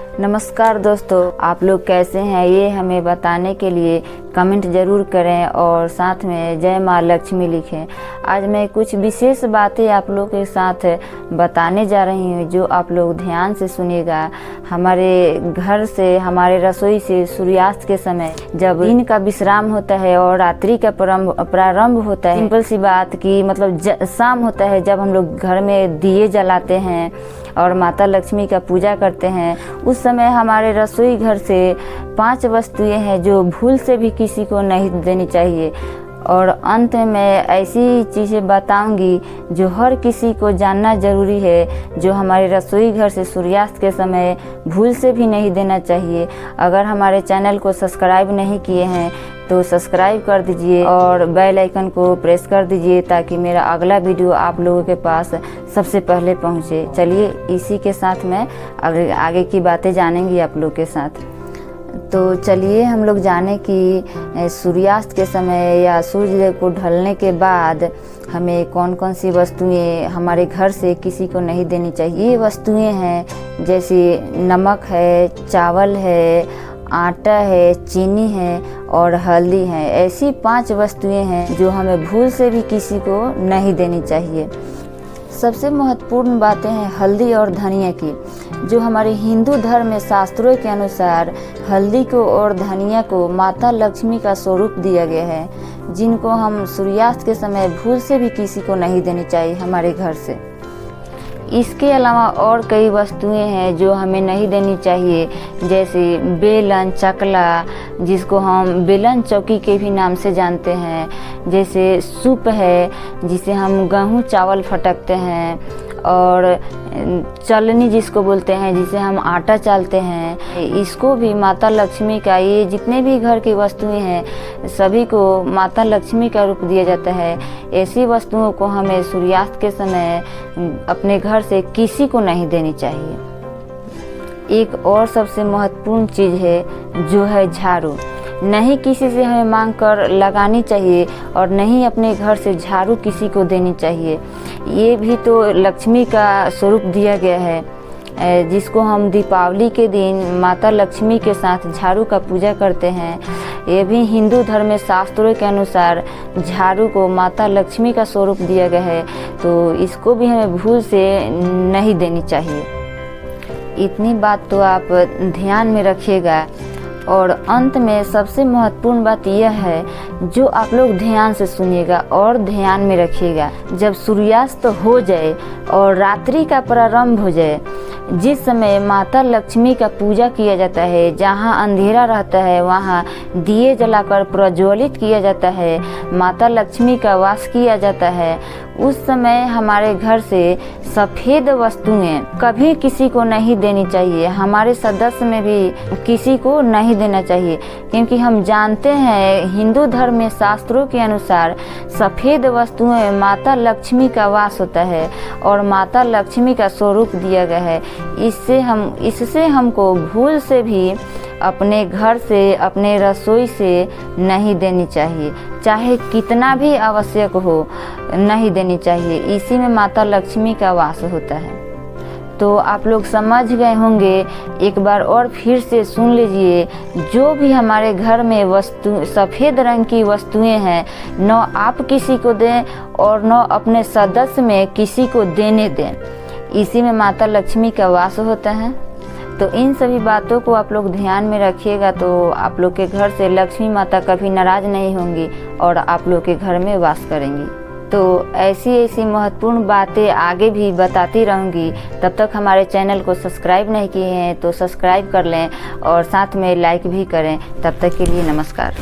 नमस्कार दोस्तों, आप लोग कैसे हैं ये हमें बताने के लिए कमेंट ज़रूर करें और साथ में जय माँ लक्ष्मी लिखें। आज मैं कुछ विशेष बातें आप लोग के साथ बताने जा रही हूँ जो आप लोग ध्यान से सुनिएगा। हमारे घर से, हमारे रसोई से सूर्यास्त के समय जब दिन का विश्राम होता है और रात्रि का प्रारंभ होता है, सिंपल सी बात की मतलब शाम होता है, जब हम लोग घर में दिए जलाते हैं और माता लक्ष्मी का पूजा करते हैं, उस समय हमारे रसोई घर से 5 वस्तुएं हैं जो भूल से भी किसी को नहीं देनी चाहिए। और अंत में ऐसी चीज़ें बताऊंगी जो हर किसी को जानना ज़रूरी है, जो हमारे रसोई घर से सूर्यास्त के समय भूल से भी नहीं देना चाहिए। अगर हमारे चैनल को सब्सक्राइब नहीं किए हैं तो सब्सक्राइब कर दीजिए और बेल आइकन को प्रेस कर दीजिए ताकि मेरा अगला वीडियो आप लोगों के पास सबसे पहले पहुंचे। चलिए इसी के साथ मैं आगे की बातें जानेंगी आप लोग के साथ। तो चलिए हम लोग जाने कि सूर्यास्त के समय या सूर्य को ढलने के बाद हमें कौन कौन सी वस्तुएं हमारे घर से किसी को नहीं देनी चाहिए। ये वस्तुएं हैं जैसे नमक है, चावल है, आटा है, चीनी है और हल्दी है। ऐसी 5 वस्तुएं हैं जो हमें भूल से भी किसी को नहीं देनी चाहिए। सबसे महत्वपूर्ण बातें हैं हल्दी और धनिया की, जो हमारे हिंदू धर्म में शास्त्रों के अनुसार हल्दी को और धनिया को माता लक्ष्मी का स्वरूप दिया गया है, जिनको हम सूर्यास्त के समय भूल से भी किसी को नहीं देनी चाहिए हमारे घर से। इसके अलावा और कई वस्तुएं हैं जो हमें नहीं देनी चाहिए, जैसे बेलन, चकला, जिसको हम बेलन चौकी के भी नाम से जानते हैं, जैसे सूप है जिसे हम गेहूँ चावल फटकते हैं, और चलनी जिसको बोलते हैं, जिसे हम आटा चालते हैं। इसको भी माता लक्ष्मी का, ये जितने भी घर की वस्तुएं हैं सभी को माता लक्ष्मी का रूप दिया जाता है। ऐसी वस्तुओं को हमें सूर्यास्त के समय अपने घर से किसी को नहीं देनी चाहिए। एक और सबसे महत्वपूर्ण चीज़ है जो है झाड़ू। नहीं किसी से हमें मांग कर लगानी चाहिए और नहीं अपने घर से झाड़ू किसी को देनी चाहिए। ये भी तो लक्ष्मी का स्वरूप दिया गया है, जिसको हम दीपावली के दिन माता लक्ष्मी के साथ झाड़ू का पूजा करते हैं। ये भी हिंदू धर्म में शास्त्रों के अनुसार झाड़ू को माता लक्ष्मी का स्वरूप दिया गया है, तो इसको भी हमें भूल से नहीं देनी चाहिए। इतनी बात तो आप ध्यान में रखिएगा। और अंत में सबसे महत्वपूर्ण बात यह है जो आप लोग ध्यान से सुनिएगा और ध्यान में रखिएगा। जब सूर्यास्त हो जाए और रात्रि का प्रारंभ हो जाए, जिस समय माता लक्ष्मी का पूजा किया जाता है, जहाँ अंधेरा रहता है वहाँ दिए जलाकर प्रज्वलित किया जाता है, माता लक्ष्मी का वास किया जाता है, उस समय हमारे घर से सफ़ेद वस्तुएं कभी किसी को नहीं देनी चाहिए। हमारे सदस्य में भी किसी को नहीं देना चाहिए, क्योंकि हम जानते हैं हिंदू धर्म में शास्त्रों के अनुसार सफ़ेद वस्तुएं माता लक्ष्मी का वास होता है और माता लक्ष्मी का स्वरूप दिया गया है। इससे हमको भूल से भी अपने घर से, अपने रसोई से नहीं देनी चाहिए, चाहे कितना भी आवश्यक हो नहीं देनी चाहिए। इसी में माता लक्ष्मी का वास होता है। तो आप लोग समझ गए होंगे। एक बार और फिर से सुन लीजिए, जो भी हमारे घर में वस्तु सफ़ेद रंग की वस्तुएं हैं, न आप किसी को दें और न अपने सदस्य में किसी को देने दें। इसी में माता लक्ष्मी का वास होता है। तो इन सभी बातों को आप लोग ध्यान में रखिएगा, तो आप लोग के घर से लक्ष्मी माता कभी नाराज़ नहीं होंगी और आप लोग के घर में वास करेंगी। तो ऐसी महत्वपूर्ण बातें आगे भी बताती रहूँगी। तब तक हमारे चैनल को सब्सक्राइब नहीं किए हैं तो सब्सक्राइब कर लें और साथ में लाइक भी करें। तब तक के लिए नमस्कार।